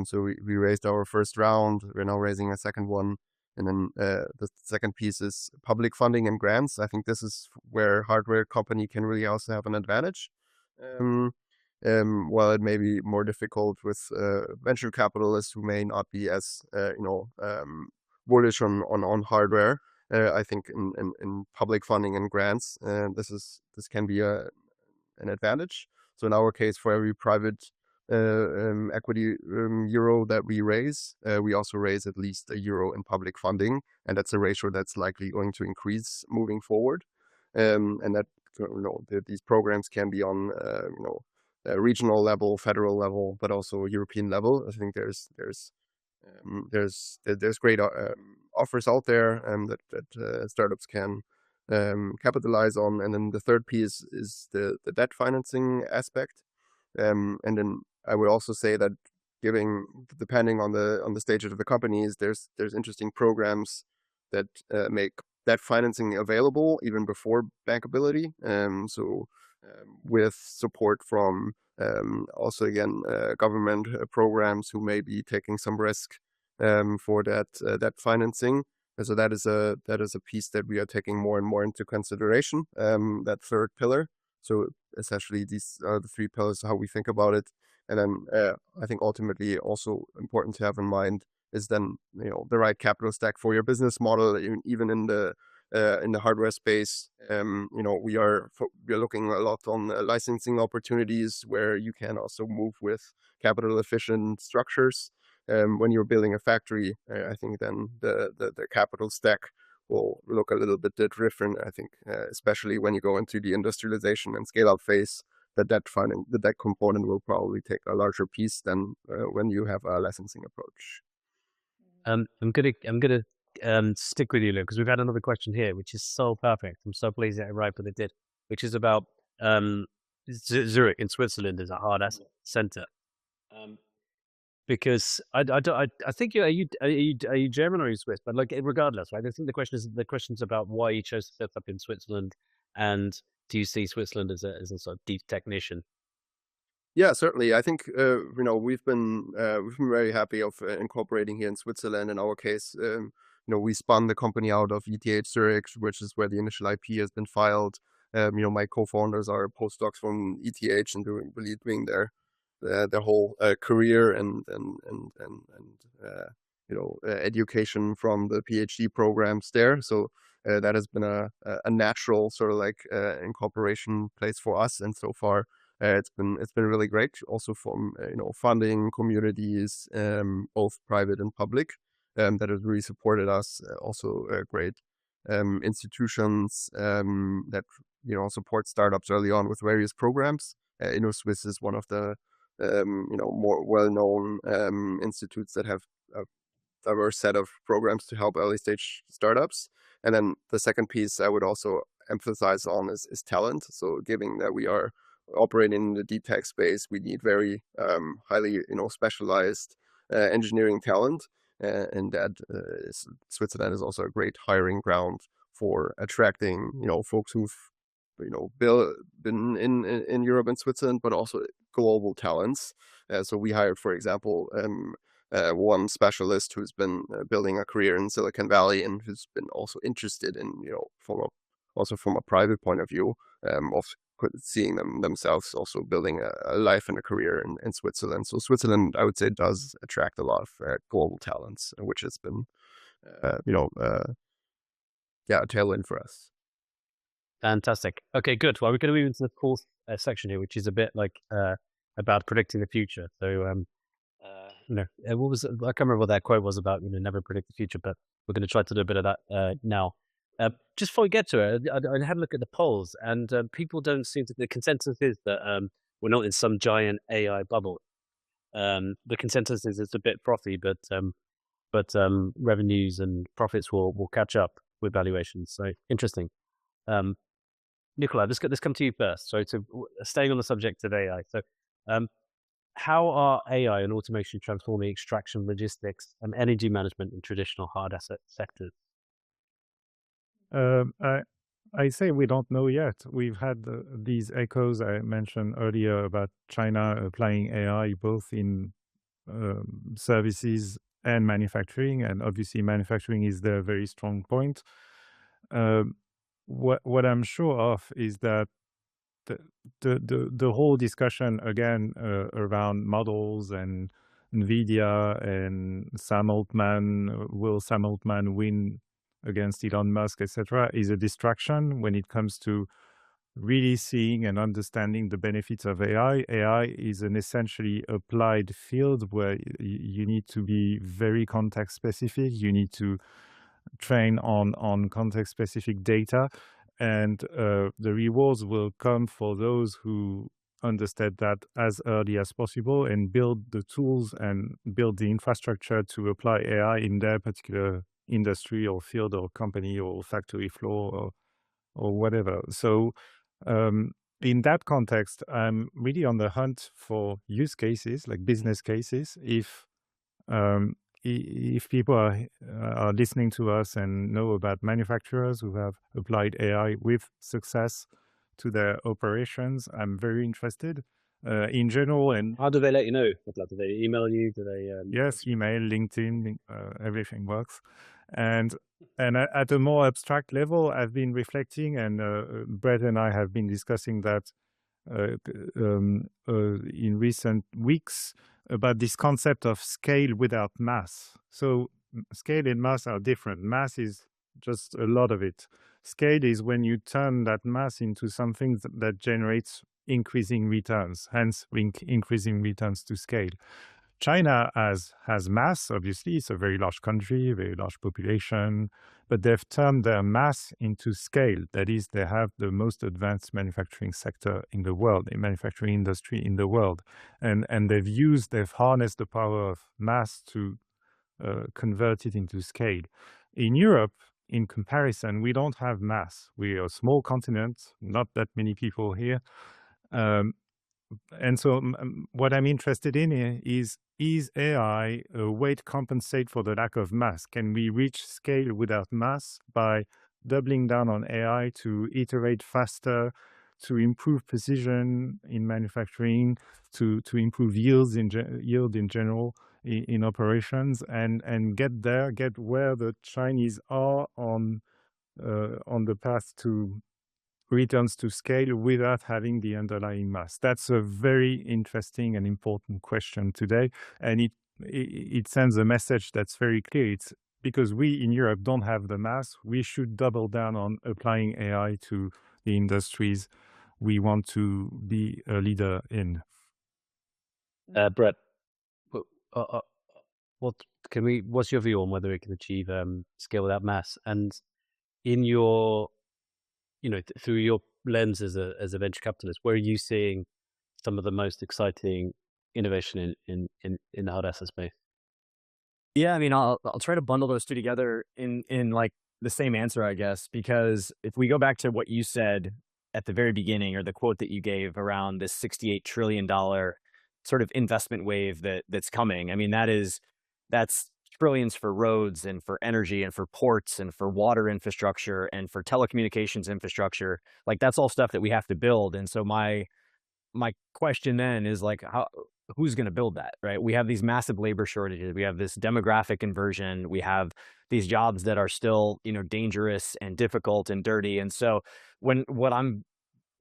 So we raised our first round. We're now raising a second one. And then the second piece is public funding and grants. I think this is where hardware company can really also have an advantage. While it may be more difficult with venture capitalists who may not be as bullish on hardware. I think in public funding and grants, this can be an advantage. So in our case, for every private equity euro that we raise, we also raise at least €1 in public funding, and that's a ratio that's likely going to increase moving forward. And that these programs can be on regional level, federal level, but also European level. I think there's great offers out there that startups can capitalize on. And then the third piece is the debt financing aspect. And then I would also say that depending on the stage of the companies, there's interesting programs that make debt financing available even before bankability. With support from also again government programs who may be taking some risk for that financing. And so that is a piece that we are taking more and more into consideration. That third pillar. So essentially, these are the three pillars, how we think about it. And then I think ultimately also important to have in mind is then the right capital stack for your business model, even in the hardware space. We are looking a lot on licensing opportunities where you can also move with capital efficient structures. When you're building a factory, I think then the capital stack will look a little bit different. I think, especially when you go into the industrialization and scale up phase, the debt component will probably take a larger piece than when you have a licensing approach. I'm gonna stick with you, Luke, because we've had another question here, which is so perfect. I'm so pleased that it arrived when it did, which is about Zurich in Switzerland as a hard asset center. Because I think are you German or are you Swiss? But like, regardless, right? I think the question's about why you chose to set up in Switzerland, and do you see Switzerland as a sort of deep technician? Yeah, certainly. I think we've been very happy of incorporating here in Switzerland. In our case, we spun the company out of ETH Zurich, which is where the initial IP has been filed. My co-founders are postdocs from ETH and doing their whole career and education from the PhD programs there. So that has been a natural sort of like incorporation place for us, and so far it's been really great. Also from funding communities, both private and public, that has really supported us. Also great institutions that support startups early on with various programs. InnoSwiss is one of the more well-known institutes that have a diverse set of programs to help early stage startups. And then the second piece I would also emphasize on is talent. So given that we are operating in the deep tech space, we need very highly specialized engineering talent, and that Switzerland is also a great hiring ground for attracting folks who've been in Europe and Switzerland, but also global talents. So we hired, for example, one specialist who's been building a career in Silicon Valley, and who's been also interested in from a private point of view, of seeing themselves also building a life and a career in Switzerland. So Switzerland, I would say, does attract a lot of global talents, which has been a tailwind for us. Fantastic. Okay, good. Well, we're going to move into the fourth section here, which is a bit like about predicting the future. So, what was I can't remember what that quote was about. Never predict the future, but we're going to try to do a bit of that now. Just before we get to it, I had a look at the polls, and people don't seem to. The consensus is that we're not in some giant AI bubble. The consensus is it's a bit frothy, but revenues and profits will catch up with valuations. So interesting. Nicolas, let's come to you first. So, staying on the subject of AI. So, how are AI and automation transforming extraction, logistics, and energy management in traditional hard asset sectors? I say we don't know yet. We've had these echoes I mentioned earlier about China applying AI both in services and manufacturing, and obviously manufacturing is their very strong point. What I'm sure of is that the whole discussion again around models and NVIDIA and will Sam Altman win against Elon Musk, etc., is a distraction when it comes to really seeing and understanding the benefits of AI. AI is an essentially applied field where you need to be very context specific. You need to train on context specific data, and the rewards will come for those who understand that as early as possible and build the tools and build the infrastructure to apply AI in their particular industry or field or company or factory floor or whatever. So in that context, I'm really on the hunt for use cases, like business cases. If people are listening to us and know about manufacturers who have applied AI with success to their operations, I'm very interested. In general, and how do they let you know? Do they email you? Do they? Yes, email, LinkedIn, everything works. And at a more abstract level, I've been reflecting, and Brett and I have been discussing that in recent weeks about this concept of scale without mass. So scale and mass are different. Mass is just a lot of it. Scale is when you turn that mass into something that generates increasing returns, hence increasing returns to scale. China has mass, obviously. It's a very large country, very large population, but they've turned their mass into scale. That is, they have the most advanced manufacturing sector in the world, the manufacturing industry in the world. And they've harnessed the power of mass to convert it into scale. In Europe, in comparison, we don't have mass. We are a small continent, not that many people here. And so what I'm interested in is AI a way to compensate for the lack of mass? Can we reach scale without mass by doubling down on AI to iterate faster, to improve precision in manufacturing, to improve yield in general in operations, and get where the Chinese are on the path to returns to scale without having the underlying mass? That's a very interesting and important question today, and it sends a message that's very clear. because we in Europe don't have the mass, we should double down on applying AI to the industries we want to be a leader in. Brett, what's your view on whether it can achieve scale without mass? And in your, through your lens as a venture capitalist, where are you seeing some of the most exciting innovation in the hard asset space? Yeah, I mean, I'll try to bundle those two together in like the same answer, I guess, because if we go back to what you said at the very beginning, or the quote that you gave around this $68 trillion sort of investment wave that's coming, I mean, that's trillions for roads and for energy and for ports and for water infrastructure and for telecommunications infrastructure. Like, that's all stuff that we have to build. And so my question then is like, who's going to build that, right? We have these massive labor shortages. We have this demographic inversion. We have these jobs that are still, dangerous and difficult and dirty. And so what I'm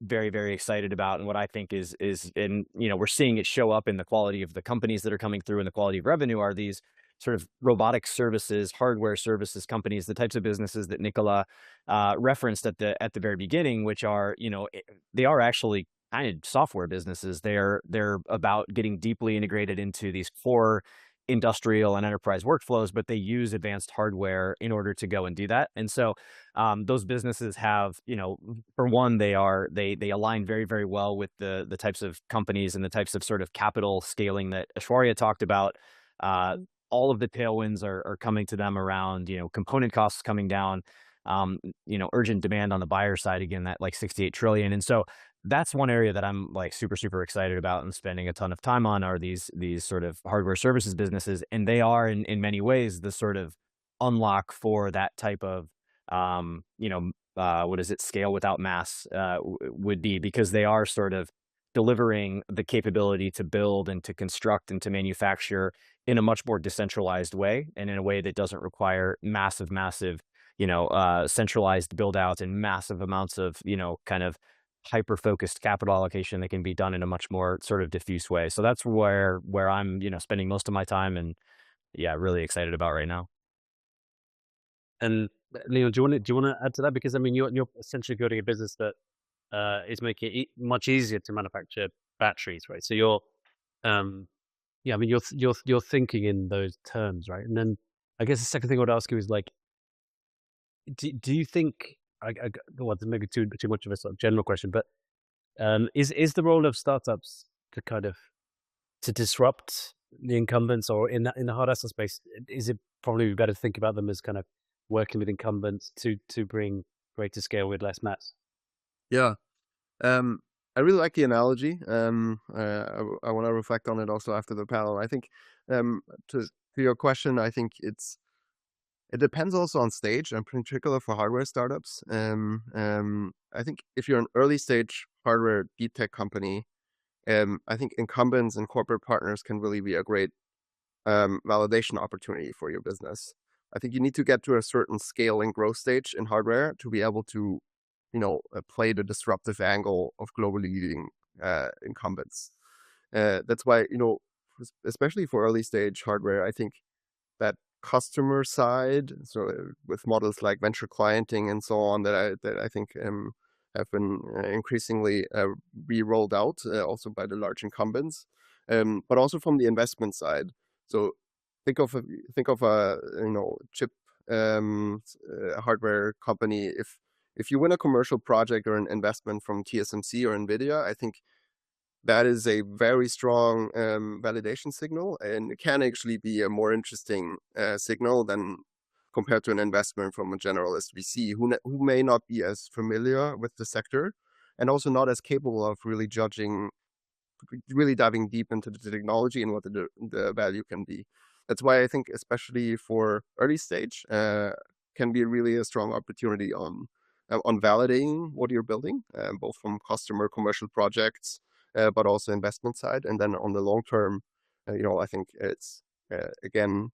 very, very excited about, and what I think is, and, we're seeing it show up in the quality of the companies that are coming through and the quality of revenue, are these sort of robotic services, hardware services companies, the types of businesses that Nicolas referenced at the very beginning, which are, they are actually kind of software businesses. They're about getting deeply integrated into these core industrial and enterprise workflows, but they use advanced hardware in order to go and do that. And so those businesses have, for one, they align very, very well with the types of companies and the types of sort of capital scaling that Aishwarya talked about. All of the tailwinds are coming to them around, component costs coming down, urgent demand on the buyer side, again, that like 68 trillion. And so that's one area that I'm like super, super excited about and spending a ton of time on, are these sort of hardware services businesses. And they are in many ways the sort of unlock for that type of, what is it, scale without mass would be, because they are sort of delivering the capability to build and to construct and to manufacture in a much more decentralized way, and in a way that doesn't require massive, centralized build out and massive amounts of, kind of hyper-focused capital allocation that can be done in a much more sort of diffuse way. So that's where I'm, spending most of my time, and really excited about right now. And Leon, do you want to add to that? Because I mean, you're essentially building a business that is making it much easier to manufacture batteries, right? So you're, I mean, you're thinking in those terms, right? And then I guess the second thing I would ask you is like, do you think, well, this may be too much of a sort of general question, but is the role of startups to kind of to disrupt the incumbents, or in the hard asset space, is it probably better to think about them as kind of working with incumbents to bring greater scale with less mass? Yeah. I really like the analogy. I want to reflect on it also after the panel. I think to your question, I think it depends also on stage, in particular for hardware startups. I think if you're an early stage hardware deep tech company, I think incumbents and corporate partners can really be a great validation opportunity for your business. I think you need to get to a certain scale and growth stage in hardware to be able to, play the disruptive angle of globally leading incumbents. That's why, especially for early stage hardware, I think that customer side, so with models like venture clienting and so on, that I think have been increasingly re-rolled out also by the large incumbents, but also from the investment side. So think of a chip hardware company. If you win a commercial project or an investment from TSMC or NVIDIA, I think that is a very strong validation signal, and it can actually be a more interesting signal than compared to an investment from a generalist VC who may not be as familiar with the sector, and also not as capable of really diving deep into the technology and what the value can be. That's why I think, especially for early stage, can be really a strong opportunity on validating what you're building, both from customer commercial projects, but also investment side. And then on the long term, I think it's again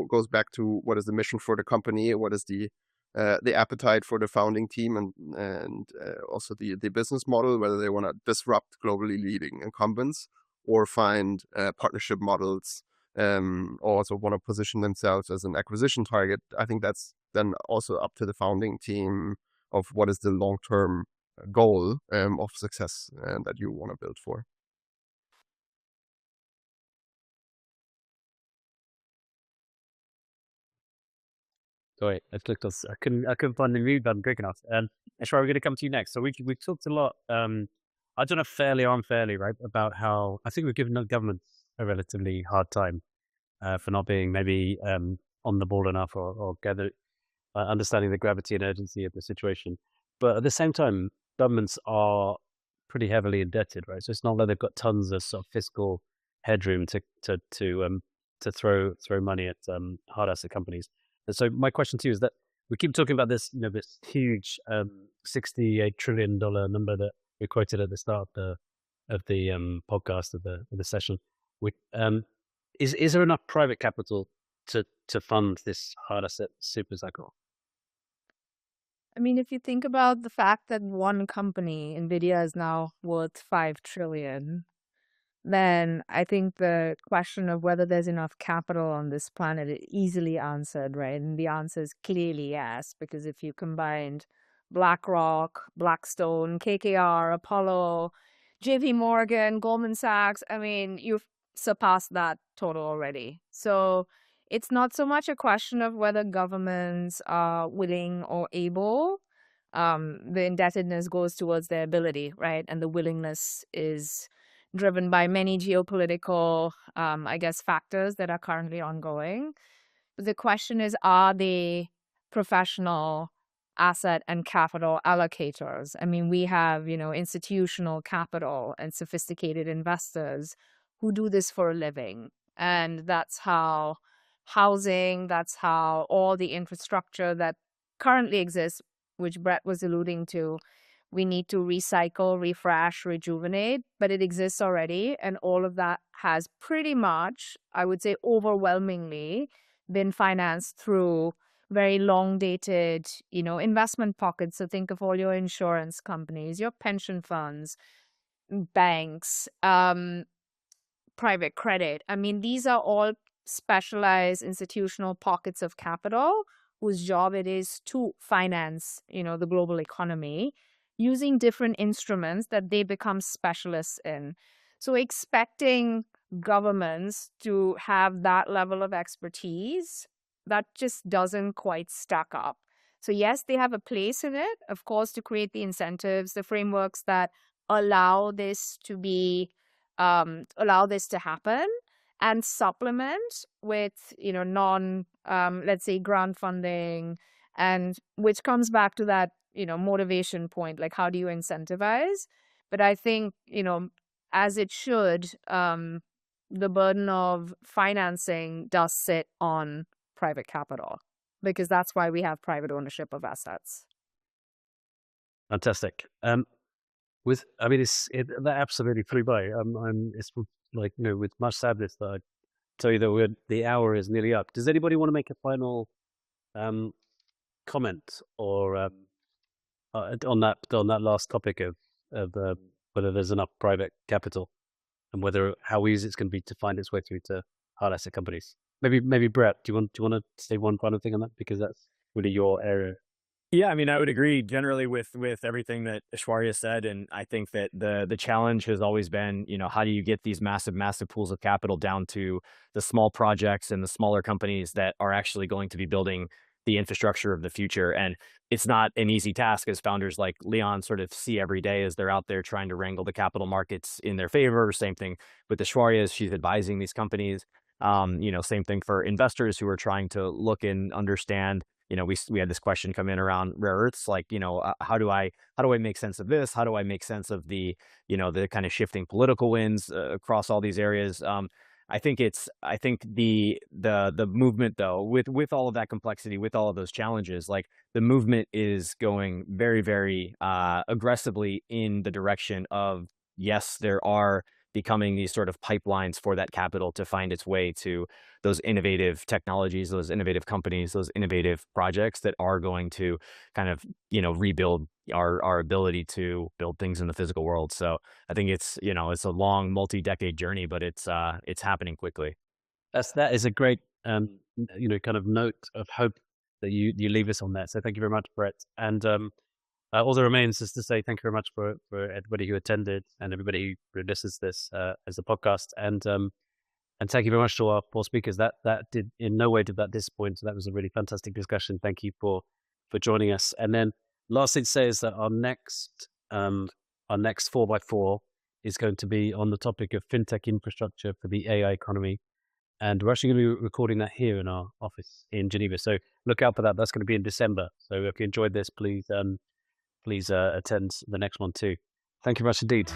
goes back to what is the mission for the company, what is the appetite for the founding team, and also the business model, whether they want to disrupt globally leading incumbents or find partnership models also want to position themselves as an acquisition target, I think that's then also up to the founding team of what is the long-term goal of success that you want to build for. Sorry, I clicked on. I couldn't find the mute button quick enough. Aishwarya, we're going to come to you next. So we talked a lot. I don't know, fairly or unfairly, right, about how I think we've given the government a relatively hard time for not being maybe on the ball enough or understanding the gravity and urgency of the situation. But at the same time, governments are pretty heavily indebted, right? So it's not like they've got tons of sort of fiscal headroom to throw money at hard asset companies. And so my question to you is that we keep talking about this, this huge $68 trillion number that we quoted at the start of the podcast of the session. Is there enough private capital to fund this hard asset super cycle? I mean, if you think about the fact that one company, Nvidia, is now worth 5 trillion, then I think the question of whether there's enough capital on this planet is easily answered, right? And the answer is clearly yes, because if you combined BlackRock, Blackstone, KKR, Apollo, JP Morgan, Goldman Sachs, I mean, you've surpassed that total already. So it's not so much a question of whether governments are willing or able. The indebtedness goes towards their ability, right? And the willingness is driven by many geopolitical, factors that are currently ongoing. But the question is, are they professional asset and capital allocators? I mean, we have, institutional capital and sophisticated investors who do this for a living. And that's how housing, that's how all the infrastructure that currently exists, which Brett was alluding to, we need to recycle, refresh, rejuvenate, but it exists already. And all of that has pretty much, I would say overwhelmingly, been financed through very long dated, investment pockets. So think of all your insurance companies, your pension funds, banks, private credit. I mean, these are all specialized institutional pockets of capital whose job it is to finance, the global economy using different instruments that they become specialists in. So expecting governments to have that level of expertise, that just doesn't quite stack up. So yes, they have a place in it, of course, to create the incentives, the frameworks that allow this to happen, and supplement with, let's say grant funding, and which comes back to that, motivation point, like how do you incentivize? But I think, as it should, the burden of financing does sit on private capital, because that's why we have private ownership of assets. Fantastic. That absolutely flew by. It's like, with much sadness that I tell you that the hour is nearly up. Does anybody want to make a final comment or on that last topic of whether there's enough private capital and how easy it's going to be to find its way through to hard asset companies? Maybe Brett, do you want to say one final thing on that, because that's really your area? Yeah, I mean, I would agree generally with everything that Aishwarya said, and I think that the challenge has always been, how do you get these massive pools of capital down to the small projects and the smaller companies that are actually going to be building the infrastructure of the future. And it's not an easy task, as founders like Leon sort of see every day as they're out there trying to wrangle the capital markets in their favor. Same thing with Aishwarya as she's advising these companies. Same thing for investors who are trying to look and understand. We had this question come in around rare earths, like, how do I make sense of this? How do I make sense of the kind of shifting political winds across all these areas? I think the movement, though, with all of that complexity, with all of those challenges, like the movement is going very, very aggressively in the direction of, yes, there are becoming these sort of pipelines for that capital to find its way to those innovative technologies, those innovative companies, those innovative projects that are going to kind of, rebuild our ability to build things in the physical world. So I think it's a long multi-decade journey, but it's happening quickly. That is a great, kind of note of hope that you leave us on that. So thank you very much, Brett. And all that remains is to say thank you very much for everybody who attended and everybody who listens to this as a podcast. And thank you very much to our four speakers. That did in no way did that disappoint. So that was a really fantastic discussion. Thank you for joining us. And then last thing to say is that our next 4x4 is going to be on the topic of fintech infrastructure for the AI economy. And we're actually going to be recording that here in our office in Geneva. So look out for that. That's going to be in December. So if you enjoyed this, please attend the next one too. Thank you very much indeed.